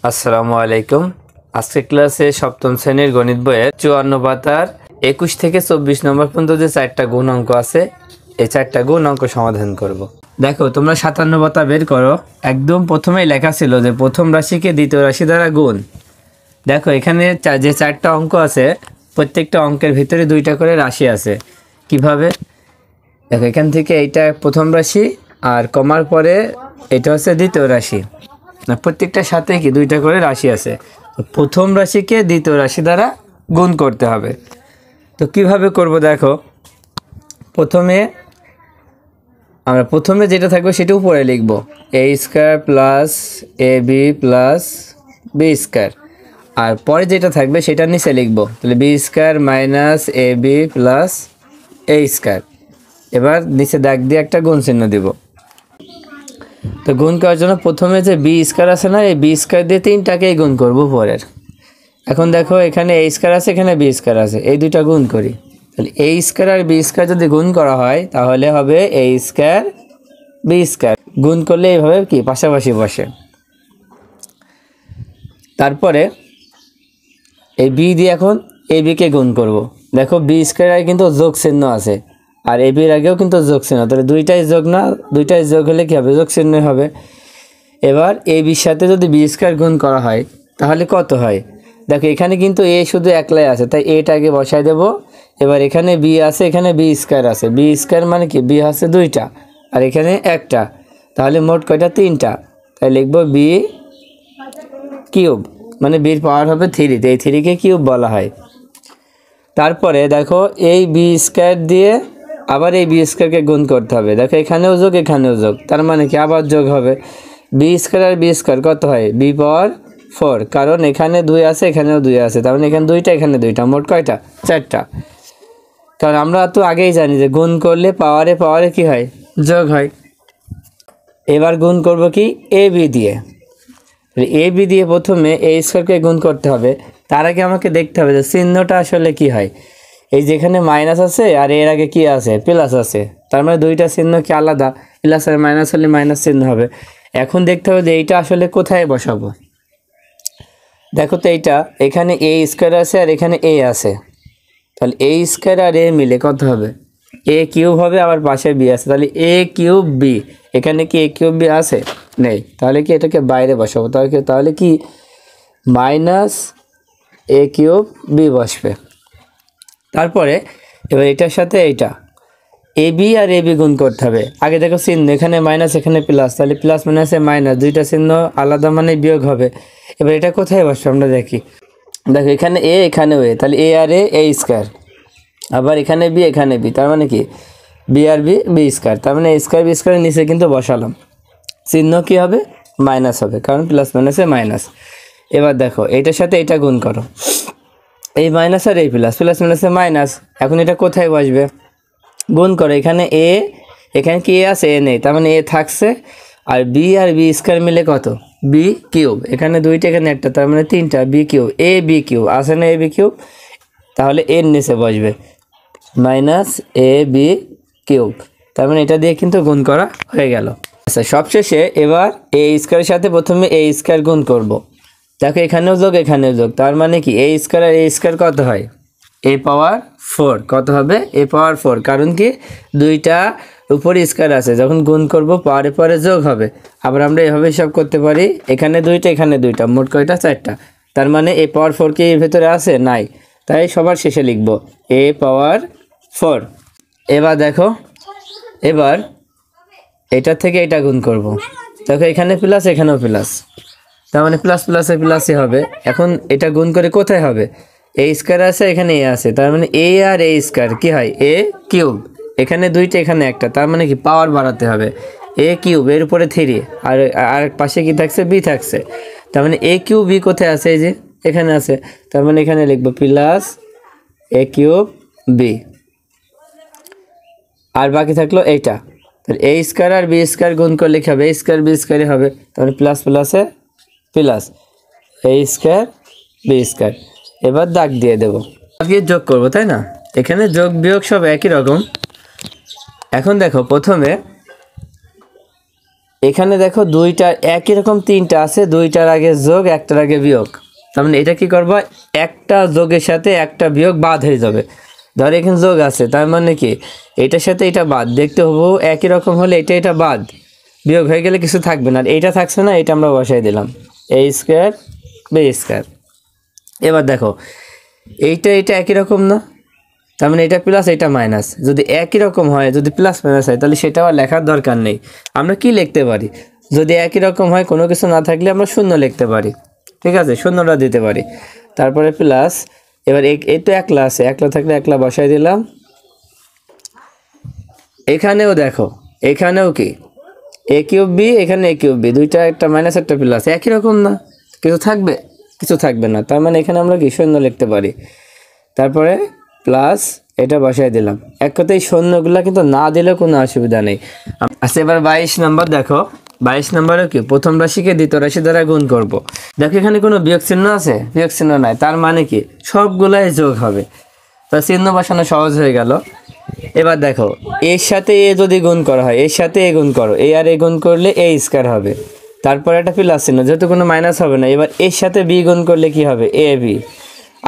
আসসালামু আলাইকুম। আজকে ক্লাসে সপ্তম শ্রেণীর গণিত বইয়ের 54 পাতার 21 থেকে 24 নম্বর পর্যন্ত যে 4টা গুণ অঙ্ক আছে, এই 4টা গুণ অঙ্ক সমাধান করব। দেখো, তোমরা 57 পাতা বের করো। একদম প্রথমেই লেখা ছিল যে প্রথম রাশিকে দ্বিতীয় রাশি দ্বারা গুণ। দেখো, এখানে যে 4টা অঙ্ক আছে, প্রত্যেকটা অঙ্কের ভিতরে 2টা করে রাশি আছে। কিভাবে? দেখো, এখান থেকে এইটা প্রথম রাশি আর কমার পরে এটা হচ্ছে দ্বিতীয় রাশি। না, প্রত্যেকটার সাথে কি 2টা করে রাশি আছে। প্রথম রাশিকে দ্বিতীয় রাশি দ্বারা গুণ করতে হবে। তো কিভাবে করব? দেখো, প্রথমে যেটা থাকবে সেটা উপরে লিখব, a square plus ab plus b square. আর পরে যেটা থাকবে সেটা নিচে লিখব, তাহলে b square minus ab plus a square. এবার নিচে দাগ দিয়ে একটা গুণ চিহ্ন দিব। তো গুণ করার জন্য প্রথমে যে বি স্কয়ার আছে না, এই বি স্কয়ার দিয়ে 3টাকেই গুণ করব পরের। এখন দেখো, এখানে এ স্কয়ার আছে, এখানে বি স্কয়ার আছে, এই দুইটা গুণ করি। তাহলে এ স্কয়ার আর বি স্কয়ার যদি গুণ করা হয় তাহলে হবে এ স্কয়ার বি স্কয়ার। গুণ করলে এইভাবে কি পাশাপাশি বসে। তারপরে এই বি দিয়ে এখন এ বিকে গুণ করব। দেখো, বি স্কয়ার কিন্তু যোগ চিহ্ন আছে, আর এ বির আগেও কিন্তু যোগ চিহ্ন, তাহলে দুইটাই যোগ না, দুইটাই যোগ হলে কী হবে? যোগ চিহ্নই হবে। এবার এ বির সাথে যদি বি স্কয়ার গুণ করা হয় তাহলে কত হয়? দেখো, এখানে কিন্তু এ শুধু একলাই আছে, তাই এটাকে বসাই দেব। এবার এখানে বি আছে, এখানে বি স্কয়ার আছে। বি স্কয়ার মানে কি? বি আছে 2টা আর এখানে একটা, তাহলে মোট কয়টা? 3টা। তাই লিখবো বি কিউব, মানে বির পাওয়ার হবে 3, এই 3কে কিউব বলা হয়। তারপরে দেখো, এই বি স্কয়ার দিয়ে আবার এই বি স্কয়ারকে গুণ করতে হবে। দেখো, এখানেও যোগ, এখানেও যোগ, তার মানে কি আবার যোগ হবে। বি স্কয়ার আর বি স্কয়ার কত হয়? বি পাওয়ার 4, কারণ এখানে 2 আছে, এখানেও 2 আছে, তার মানে এখানে 2টা, এখানে 2টা, মোট কয়টা? 4টা। কারণ আমরা তো আগেই জানি যে গুণ করলে পাওয়ারে কি হয়? যোগ হয়। এবার গুণ করব কি? এ বি দিয়ে। এ বি দিয়ে প্রথমে এ স্কয়ারকে গুণ করতে হবে। তার আগে আমাকে দেখতে হবে যে চিহ্নটা আসলে কি হয়। এই যেখানে মাইনাস আছে আর এর আগে কি আছে? প্লাস আছে, তার মানে 2টা চিহ্ন কি আলাদা? প্লাস আর মাইনাস হলে মাইনাস চিহ্ন হবে। এখন দেখতে হবে যে এইটা আসলে কোথায় বসাবো। দেখো তো, এইটা এখানে এ স্কয়ার আছে আর এখানে এ আছে, তাহলে এ স্কয়ার আর এ মিলে কত হবে? এ কিউব হবে, আবার পাশে বি আছে, তাহলে এ কিউব বি। এখানে কি এ কিউব বি আছে? নেই, তাহলে কি এটাকে বাইরে বসাবো। তাহলে কি মাইনাস এ কিউব বি বসবে। তারপরে এবার এটার সাথে এইটা A B R A B গুণ করতে হবে। আগে দেখো চিহ্ন, এখানে মাইনাস, এখানে প্লাস, তাহলে প্লাস মাইনাসে মাইনাস, 2টা চিহ্ন আলাদা মানে বিয়োগ হবে। এবার এটা কোথায় বসবে আমরা দেখি। দেখো, এখানে এ, এখানেও এ, তাহলে এ আর এ স্কয়ার, আবার এখানে বি, এখানে বি, তার মানে কি বি আর বি বি স্কয়ার, তার মানে এ স্কয়ার বি স্কয়ারের নিচে কিন্তু বসালাম। চিহ্ন কি হবে? মাইনাস হবে, কারণ প্লাস মাইনাসে মাইনাস। এবার দেখো, এটার সাথে এটা গুণ করো, এই মাইনাস আর এই প্লাস, প্লাস মাইনাসে মাইনাস। এখন এটা কোথায় বসবে? গুণ করো, এখানে এ, এখানে কি এ আছে? এ নেই, তার মানে এ থাকছে। আর বি স্কয়ার মিলে কত? B cube. এখানে 2টা, এখানে একটা, তার মানে 3টা, B cube. A B cube আছে না? এ বি কিউব, তাহলে এর নিচে বসবে মাইনাস এ বি কিউব। তার মানে এটা দিয়ে কিন্তু গুণ করা হয়ে গেল। আচ্ছা, সবশেষে এবার এ স্কয়ারের সাথে প্রথমে এ স্কয়ার গুণ করব। দেখো, এখানেও যোগ, এখানেও যোগ, তার মানে কি এ স্কয়ার আর এ স্কয়ার কত হয়? এ পাওয়ার 4। কত হবে? এ পাওয়ার 4, কারণ কি 2টা উপরে স্কয়ার আছে, যখন গুণ করব পাওয়ারে পরে যোগ হবে। আবার আমরা এভাবে হিসাব করতে পারি, এখানে 2টা, এখানে 2টা, মোট কয়টা? 4টা। তার মানে এ পাওয়ার 4 কি এর ভেতরে আছে? নাই, তাই সবার শেষে লিখব এ পাওয়ার 4। এবার দেখো, এবার এটা থেকে এটা গুণ করব। দেখো, এখানে প্লাস, এখানেও প্লাস, তার মানে প্লাস প্লাসে প্লাসই হবে। এখন এটা গুণ করে কোথায় হবে? এ স্কয়ার আছে, এখানে এ আছে, তার মানে এ আর এ স্কয়ার কি হয়? এ কিউব। এখানে 2টা, এখানে একটা, তার মানে কি পাওয়ার বাড়াতে হবে। এ কিউব, এর উপরে 3, আর পাশে কি থাকছে? বি থাকছে, তার মানে এ কিউব বি কোথায় আছে? এই যে এখানে আছে, তার মানে এখানে লিখবো প্লাস এ কিউব বি। আর বাকি থাকলো এইটা, তাহলে এ স্কয়ার আর বি স্কয়ার গুণ করলে কি হবে? এ স্কয়ার বি স্কয়ারই হবে, তাহলে প্লাস প্লাসে প্লাস এ স্কয়ার বি স্কয়ার। এবার দাগ দিয়ে দেবো, আগে যোগ করবো, তাই না? এখানে যোগ বিয়োগ সব একই রকম। এখন দেখো, প্রথমে এখানে দেখো দুইটার একই রকম তিনটা আছে, দুইটার আগে যোগ একটার আগে বিয়োগ। তার মানে এটা কি করবা, একটা যোগের সাথে একটা বিয়োগ বাদ হয়ে যাবে। ধর এখানে যোগ আছে, তার মানে কি এটার সাথে এটা বাদ, দেখতে হবো একই রকম হলে এটা বাদ, বিয়োগ হয়ে গেলে কিছু থাকবে না। আর এইটা থাকছে না, এটা আমরা বসাই দিলাম a স্কোয়ার b স্কোয়ার। এবার দেখো এটা একই রকম না, তার মানে এটা প্লাস এটা মাইনাস। যদি একই রকম হয়, যদি প্লাস মাইনাস হয়, তাহলে সেটা আর লেখার দরকার নেই। আমরা কি লিখতে পারি, যদি একই রকম হয় কোনো কিছু না থাকলে আমরা শূন্য লিখতে পারি, ঠিক আছে, শূন্যটা দিতে পারি। তারপরে প্লাস, এবার এই তো একলা আছে, একলা থাকলে একলা বসাই দিলাম। এখানেও দেখো, এখানেও কি a কিউব b, এখানে a কিউব b, দুইটা একটা মাইনাস একটা প্লাস, একই রকম না, কিছু থাকবে, কিছু থাকবে না। তার মানে এখানে আমরা কি শূন্য লিখতে পারি। তারপরে প্লাস এটা বসাই দিলাম। এক কথায় শূন্যগুলা কিন্তু না দিলেও কোনো অসুবিধা নেই। আচ্ছা এবার 22 নম্বর দেখো, 22 নম্বরে কি প্রথম রাশিকে দ্বিতীয় রাশি দ্বারা গুণ করব। দেখো এখানে কোনো বিয়োগ চিহ্ন আছে, বিয়োগ চিহ্ন নাই, তার মানে কি সবগুলাই যোগ হবে, তা চিহ্ন বসানো সহজ হয়ে গেল। এবার দেখো এর সাথে এ যদি গুণ করা হয়, এর সাথে এ গুণ করো, এ আর এ গুণ করলে এ স্কয়ার হবে, তারপর একটা প্লাস চিহ্ন, যেহেতু কোনো মাইনাস হবে না। এবার এর সাথে বি গুণ করলে কি হবে, এ বি।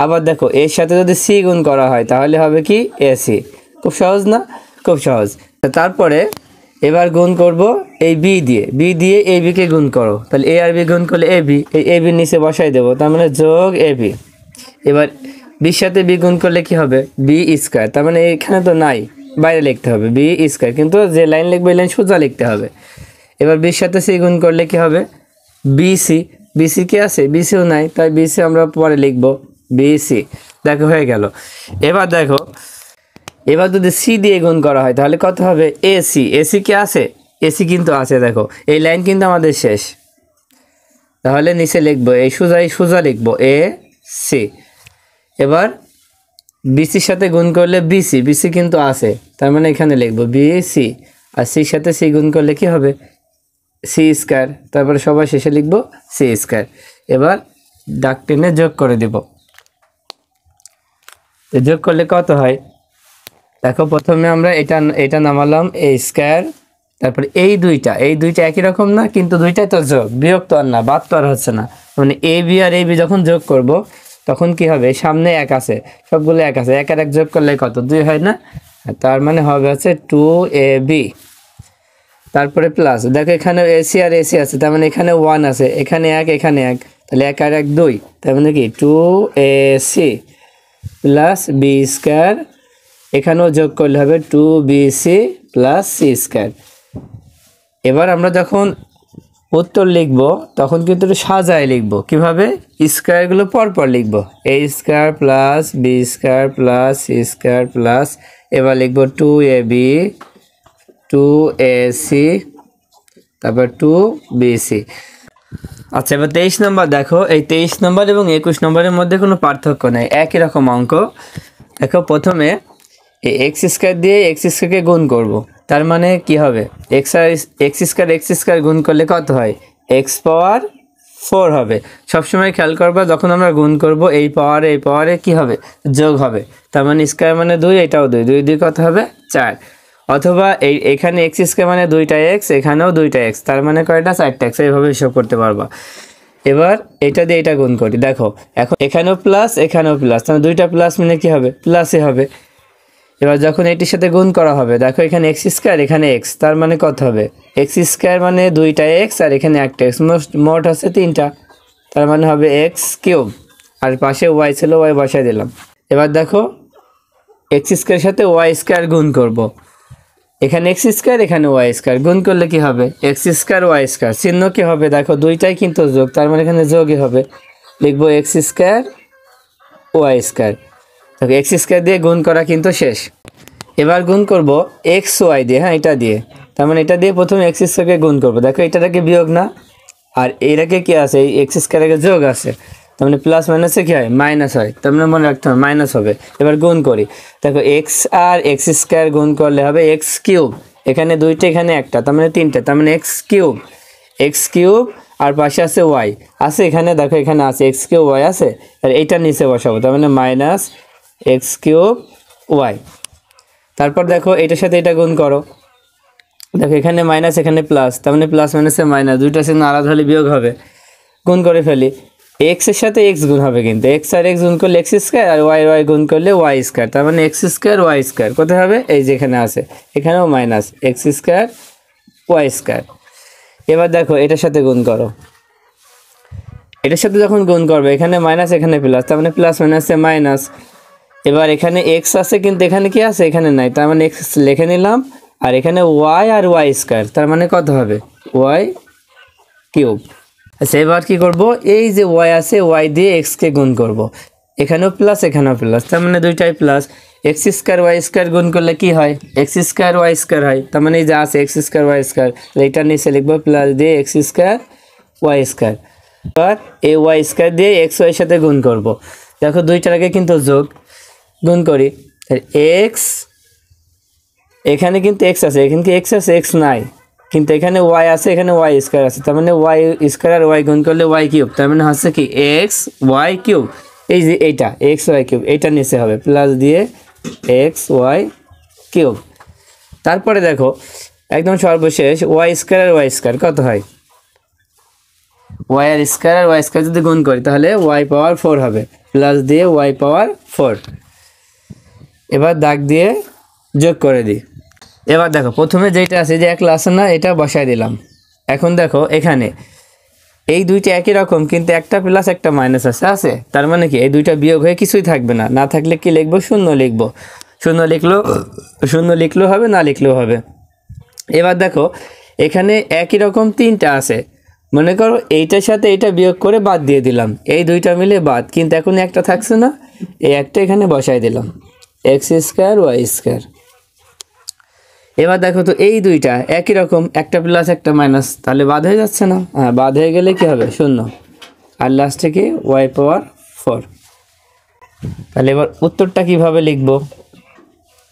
আবার দেখো এর সাথে যদি সি গুণ করা হয় তাহলে হবে কি এ সি। খুব সহজ না, খুব সহজ। তারপরে এবার গুণ করব এই বি দিয়ে এ বিকে গুণ করো, তাহলে এ আর বি গুণ করলে এ বি, এই এ বির নিচে বসাই দেবো, তার মানে যোগ এ বি। এবার বির সাথে বি গুণ করলে কি হবে, বি স্কয়ার, তার মানে এখানে তো নাই, বাইরে লিখতে হবে বি স্কয়ার, কিন্তু যে লাইন লিখবে এই লাইন সোজা লিখতে হবে। এবার বির সাথে সি গুণ করলে কি হবে, বিসি, বিসি কি আছে, বিসিও নাই, তাই বিসি আমরা পরে লিখবো বিসি। দেখো হয়ে গেল। এবার দেখো এবার যদি সি দিয়ে গুণ করা হয় তাহলে কত হবে, এসি, এসি কি আছে, এসি কিন্তু আছে। দেখো এই লাইন কিন্তু আমাদের শেষ, তাহলে নিচে লিখবো এই সোজা লিখবো এ সি। এবার বিসির সাথে গুণ করলে বিসি, বিসি কিন্তু আছে, তার মানে এখানে লিখবো বিসি। আর সির সাথে সি গুণ করলে কি হবে, সি স্কয়ার, তারপরে সবার শেষে লিখবো সি স্কয়ার। এবার দাগ টেনে যোগ করে দেব, যোগ করলে কত হয়, দেখো প্রথমে আমরা এটা নামালাম এ স্কয়ার, তারপরে এই দুইটা একই রকম না, কিন্তু দুইটাই তো যোগ, বিয়োগ তো আর না, বাদ তো আর হচ্ছে না। মানে A B R A B যখন যোগ করব তখন কি হবে, সামনে এক আছে, সবগুলো এক আছে, এক আর এক যোগ করলে কত, 2 হয় না, তার মানে হবে হচ্ছে 2ab। তারপরে প্লাস, দেখো এখানে এসি আর এসি আছে, তার মানে এখানে 1 আছে, এখানে 1 এখানে 1, তাহলে 1 আর 1 2, তার মানে কি 2ac প্লাস বি স্কয়ার, এখানেও যোগ করলে হবে 2bc প্লাস সি স্কয়ার। এবার আমরা যখন উত্তর লিখব তখন কিন্তু একটু সাজায় লিখব, কিভাবে, স্কয়ারগুলো পরপর লিখব, A square plus B square plus C square plus, এবার লিখব 2ab 2ac তারপর 2bc। আচ্ছা এবার 23 নম্বর দেখো, এই 23 নম্বর এবং 21 নম্বরের মধ্যে কোনো পার্থক্য নেই, একই রকম অঙ্ক। দেখো প্রথমে এই এক্স স্কয়ার দিয়ে এক্স স্কয়ারকে গুণ করব, তার মানে কি হবে, এক্স স্কয়ার গুণ করলে কত হয়, এক্স পাওয়ার 4 হবে। সবসময় খেয়াল করবা যখন আমরা গুণ করব এই পাওয়ারে কি হবে, যোগ হবে, তার মানে স্কয়ার মানে 2, এটাও 2, 2 2 কত হবে 4। অথবা এখানে এক্স স্কয়ার মানে 2টা এক্স, এখানেও 2টা এক্স, তার মানে কয়টা, 4টা এক্স, এইভাবে হিসাব করতে পারবা। এবার এটা দিয়ে এটা গুণ করি, দেখো এখন এখানেও প্লাস এখানেও প্লাস, তাহলে 2টা প্লাস মানে কি হবে, প্লাসই হবে। এবার যখন এটির সাথে গুণ করা হবে, দেখো এখানে এক্স স্কয়ার এখানে এক্স, তার মানে কত হবে, এক্স স্কয়ার মানে 2টা এক্স আর এখানে একটা এক্স, মোট হচ্ছে 3টা, তার মানে হবে এক্স কিউব, আর পাশে ওয়াই ছিল, ওয়াই বসাই দিলাম। এবার দেখো এক্স স্কয়ারের সাথে ওয়াই স্কয়ার গুণ করব, এখানে এক্স স্কয়ার এখানে ওয়াই স্কয়ার, গুণ করলে কি হবে, এক্স স্কয়ার ওয়াই স্কয়ার, চিহ্ন কি হবে, দেখো দুইটাই কিন্তু যোগ, তার মানে এখানে যোগই হবে, লিখবো এক্স স্কয়ার ওয়াই স্কয়ার। দেখো এক্স স্কয়ার দিয়ে গুণ করা কিন্তু শেষ। এবার গুণ করব এক্স ওয়াই দিয়ে, হ্যাঁ এটা দিয়ে, তার মানে এটা দিয়ে প্রথমে এক্স স্কয়ারকে গুণ করবো, দেখো এটাকে বিয়োগ না, আর এটাকে কি আছে, এই এক্স স্কয়ারকে যোগ আছে, তার মানে প্লাস মাইনাসে কি হয়, মাইনাস হয়, তার মানে মনে রাখতে হবে মাইনাস হবে। এবার গুণ করি, দেখো এক্স আর এক্স স্কয়ার গুণ করলে হবে এক্স কিউব, এখানে 2টা এখানে একটা, তার মানে 3টা, তার মানে এক্স কিউব, আর পাশে আছে ওয়াই আছে, এখানে দেখো এখানে আছে এক্স কিউব ওয়াই আছে, আর এইটা নিচে বসাবো, তার মানে মাইনাস এক্স কিউব ওয়াই। তারপর দেখো এটার সাথে এটা গুণ করো, দেখো এখানে মাইনাস এখানে প্লাস, তার মানে প্লাস মাইনাসে মাইনাস, দুইটা চিহ্ন আলাদা হলে বিয়োগ হবে। গুণ করে ফেলি, এক্স এর সাথে এক্স গুণ হবে, কিন্তু এক্স আর এক্স গুণ করলে এক্স স্কোয়ার, আর ওয়াই গুণ করলে ওয়াই স্কোয়ার, তার মানে এক্স স্কোয়ার ওয়াই স্কোয়ার কোথায় হবে, এই যে এখানে আছে, এখানেও minus X square Y square. এবার দেখো এটার সাথে গুণ করো, এটার সাথে যখন গুণ করবে এখানে মাইনাস এখানে প্লাস, তার মানে প্লাস মাইনাসে মাইনাস। এবার এখানে এক্স আছে কিন্তু এখানে কি আছে, এখানে নাই, তার মানে এক্স লিখে নিলাম, আর এখানে ওয়াই আর ওয়াই স্কোয়ার, তার মানে কত হবে ওয়াই কিউব। আচ্ছা এবার কি করব, এই যে ওয়াই আছে ওয়াই দিয়ে এক্সকে গুণ করব, এখানেও প্লাস এখানেও প্লাস, তার মানে দুইটাই plus. X square Y square গুণ করলে কি হয়, এক্স স্কোয়ার ওয়াই স্কোয়ার হয়, তার মানে এই যে আছে এক্স স্কোয়ার ওয়াই স্কোয়ার, এইটার নিচে লিখবো প্লাস দিয়ে এক্স স্কোয়ার ওয়াই স্কোয়ার। এবার এই ওয়াই স্কোয়ার দিয়ে এক্স ওয়াই সাথে গুণ করব, দেখো দুইটার আগে কিন্তু যোগ, গুণ করি এক্স, এখানে কিন্তু এক্স আছে, এখানে কি এক্স আছে, এক্স নাই, কিন্তু এখানে ওয়াই আছে, এখানে ওয়াই স্কোয়ার আছে, তার মানে ওয়াই স্কোয়ার আর ওয়াই গুণ করলে ওয়াই কিউব, তার মানে হচ্ছে কি এক্স ওয়াই কিউব। এই যে এইটা এক্স ওয়াই কিউব, এইটা নিচে হবে প্লাস দিয়ে এক্স ওয়াই কিউব। তারপরে দেখো একদম সর্বশেষ ওয়াই স্কোয়ার আর ওয়াই স্কোয়ার কত হয়, ওয়াই আর স্কোয়ার আর ওয়াই স্কোয়ার যদি গুণ করি তাহলে ওয়াই পাওয়ার 4 হবে, প্লাস দিয়ে ওয়াই পাওয়ার 4। এবার দাগ দিয়ে যোগ করে দিই। এবার দেখো প্রথমে যেটা আছে যে এক আছে না, এটা বসাই দিলাম। এখন দেখো এখানে এই দুইটা একই রকম, কিন্তু একটা প্লাস একটা মাইনাস আছে, তার মানে কি এই দুইটা বিয়োগ হয়ে কিছুই থাকবে না, না থাকলে কি লিখবো, শূন্য লিখবো, শূন্য লিখলেও হবে, না লিখলেও হবে। এবার দেখো এখানে একই রকম তিনটা আছে, মনে করো এইটার সাথে এইটা বিয়োগ করে বাদ দিয়ে দিলাম, এই দুইটা মিলে বাদ, কিন্তু এখন একটা থাকছে না, এই একটা এখানে বসাই দিলাম এক্স স্কোয়ার ওয়াই স্কোয়ার। এবার দেখো তো এই দুইটা একই রকম, একটা প্লাস একটা মাইনাস, তাহলে বাদ হয়ে যাচ্ছে না, হ্যাঁ বাদ হয়ে গেলে কি হবে শূন্য, আর লাস্টে কি ওয়াই পাওয়ার 4। তাহলে এবার উত্তরটা কিভাবে লিখব,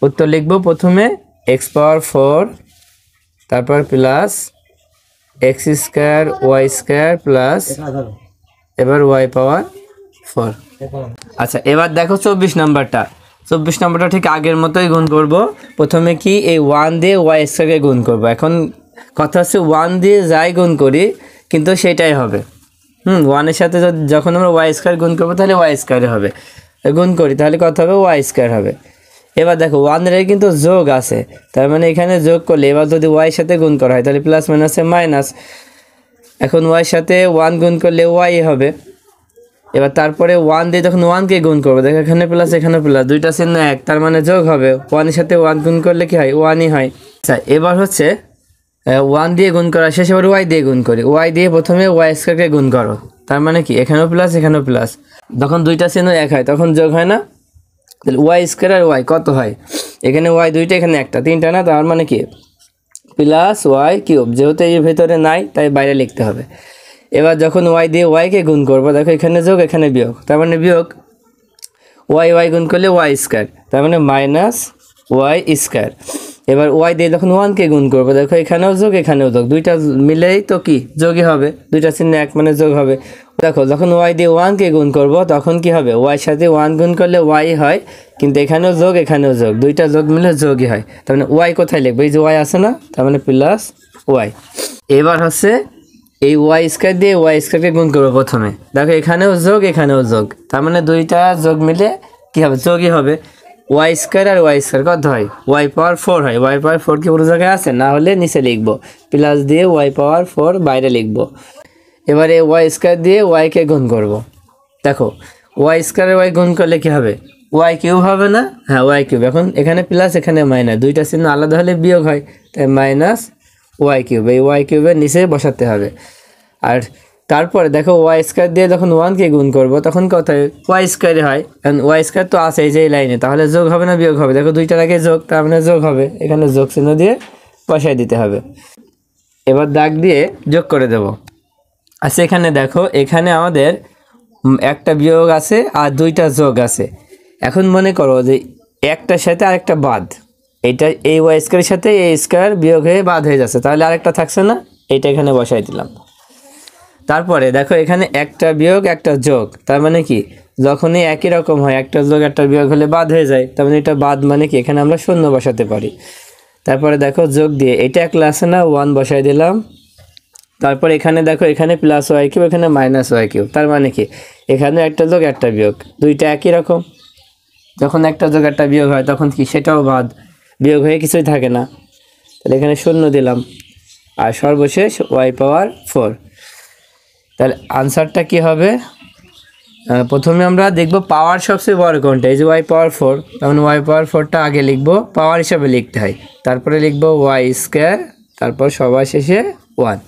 উত্তর লিখব প্রথমে এক্স পাওয়ার 4, তারপর plus X square Y square plus এবার ওয়াই পাওয়ার 4। আচ্ছা এবার দেখো 24 নাম্বারটা, 24 নম্বরটা ঠিক আগের মতোই গুণ করব। প্রথমে কি এই 1 দিয়ে ওয়াই স্কোয়ারকে গুণ করব, এখন কথা হচ্ছে 1 দিয়ে যাই গুণ করি কিন্তু সেটাই হবে, 1 এর সাথে যখন আমরা ওয়াই স্কোয়ার গুণ করবো তাহলে ওয়াই স্কোয়ারে হবে, গুণ করি তাহলে কত হবে ওয়াই স্কোয়ার হবে। এবার দেখো 1 এর কিন্তু যোগ আছে, তার মানে এখানে যোগ করলে এবার যদি ওয়াই সাথে গুণ করা হয় তাহলে প্লাস মাইনাসে মাইনাস, এখন ওয়াই সাথে 1 গুণ করলে ওয়াই হবে। এবার তারপরে 1 দিয়ে যখন 1কে গুণ করবো, দেখো এখানে প্লাস এখানে প্লাস, দুইটা চিহ্ন এক, তার মানে যোগ হবে, 1 এর সাথে 1 গুণ করলে কি হয় 1ই হয়। আচ্ছা এবার হচ্ছে 1 দিয়ে গুণ করা শেষ, এবার ওয়াই দিয়ে গুণ করি, ওয়াই দিয়ে প্রথমে ওয়াই স্কোয়ারকে গুণ করো, তার মানে কি এখানেও প্লাস এখানেও প্লাস, যখন দুইটা চিহ্ন এক হয় তখন যোগ হয় না, তাহলে ওয়াই স্কোয়ার আর ওয়াই কত হয়, এখানে ওয়াই দুইটা এখানে একটা, তিনটা না, তার মানে কি প্লাস ওয়াই কিউব, যেহেতু এর ভেতরে নাই তাই বাইরে লিখতে হবে। এবার যখন ওয়াই দিয়ে ওয়াইকে গুণ করবো, দেখো এখানে যোগ এখানে বিয়োগ, তার মানে বিয়োগ, ওয়াই গুণ করলে ওয়াই স্কোয়ার, তার মানে মাইনাস ওয়াই স্কোয়ার। এবার ওয়াই দিয়ে যখন 1কে গুণ করবো, দেখো এখানেও যোগ এখানেও যোগ, দুইটা মিলেই তো কি যোগই হবে, দুইটা চিহ্ন এক মানে যোগ হবে। দেখো যখন ওয়াই দিয়ে 1কে গুণ করবো তখন কি হবে, ওয়াই সাথে 1 গুণ করলে ওয়াই হয়, কিন্তু এখানেও যোগ এখানেও যোগ, দুইটা যোগ মিলে যোগই হয়, তার মানে ওয়াই কোথায় লিখবো, এই যে ওয়াই আছে না, তার মানে প্লাস ওয়াই। এবার হচ্ছে এই ওয়াই স্কোয়ার দিয়ে ওয়াই স্কোয়ারকে গুণ করবো প্রথমে, দেখো এখানেও যোগ এখানেও যোগ, তার মানে দুইটা যোগ মিলে কী হবে যোগই হবে, ওয়াই স্কোয়ার আর ওয়াই স্কোয়ার কত হয় ওয়াই পাওয়ার 4 হয়, ওয়াই পাওয়ার 4 কি পুরো জায়গায় আছে, না হলে নিচে লিখবো, প্লাস দিয়ে ওয়াই পাওয়ার 4 বাইরে লিখবো। এবারে ওয়াই স্কোয়ার দিয়ে ওয়াইকে গুণ করব, দেখো ওয়াই স্কোয়ার ওয়াই গুণ করলে কি হবে ওয়াই কিউব হবে না, হ্যাঁ ওয়াই কিউব, এখন এখানে প্লাস এখানে মাইনাস, দুইটা চিহ্ন আলাদা হলে বিয়োগ হয়, তাই মাইনাস ওয়াই কিউব, এই ওয়াই কিউবের নিচে বসাতে হবে। আর তারপরে দেখো ওয়াই স্কোয়ার দিয়ে যখন 1কে গুণ করবো তখন কত হয় ওয়াই স্কোয়ারে হয়, কারণ ওয়াই স্কোয়ার তো আছে এই যে এই লাইনে, তাহলে যোগ হবে না বিয়োগ হবে, দেখো দুইটার আগে যোগ, তার মানে যোগ হবে, এখানে যোগ চিহ্ন দিয়ে বসাই দিতে হবে। এবার দাগ দিয়ে যোগ করে দেব। আচ্ছা এখানে দেখো এখানে আমাদের একটা বিয়োগ আছে আর দুইটা যোগ আছে, এখন মনে করো যে একটার সাথে আরেকটা বাদ, এইটা এই ওয়াই স্কোয়ারের সাথে এই স্কোয়ার বিয়োগ হয়ে বাদ হয়ে যাচ্ছে, তাহলে আরেকটা থাকছে না, এইটা এখানে বসাই দিলাম। তারপরে দেখো এখানে একটা বিয়োগ একটা যোগ, তার মানে কি যখনই একই রকম হয় একটা যোগ একটা বিয়োগ হলে বাদ হয়ে যায়, তার মানে এটা বাদ মানে কি এখানে আমরা শূন্য বসাতে পারি, তারপরে দেখো যোগ দিয়ে এটা এক আছে না, 1 বসাই দিলাম। তারপর এখানে দেখো এখানে প্লাস ওয়াই কিউব, এখানে মাইনাস ওয়াই কিউব। তার মানে কি এখানে একটা যোগ একটা বিয়োগ, দুইটা একই রকম। যখন একটা যোগ একটা বিয়োগ হয় তখন কি সেটাও বাদ, বিয়োগ হয়ে কিছুই থাকে না। তাহলে এখানে 0 দিলাম, আর সর্বশেষ ওয়াই পাওয়ার 4। তাহলে আনসারটা কি হবে? প্রথমে আমরা দেখব পাওয়ার সবচেয়ে বড় কোনটা, এই যে ওয়াই পাওয়ার 4। তখন ওয়াই পাওয়ার 4টা আগে লিখবো, পাওয়ার হিসাবে লিখতে হয়। তারপরে লিখবো ওয়াই স্কোয়ার, তারপর সবার শেষে 1।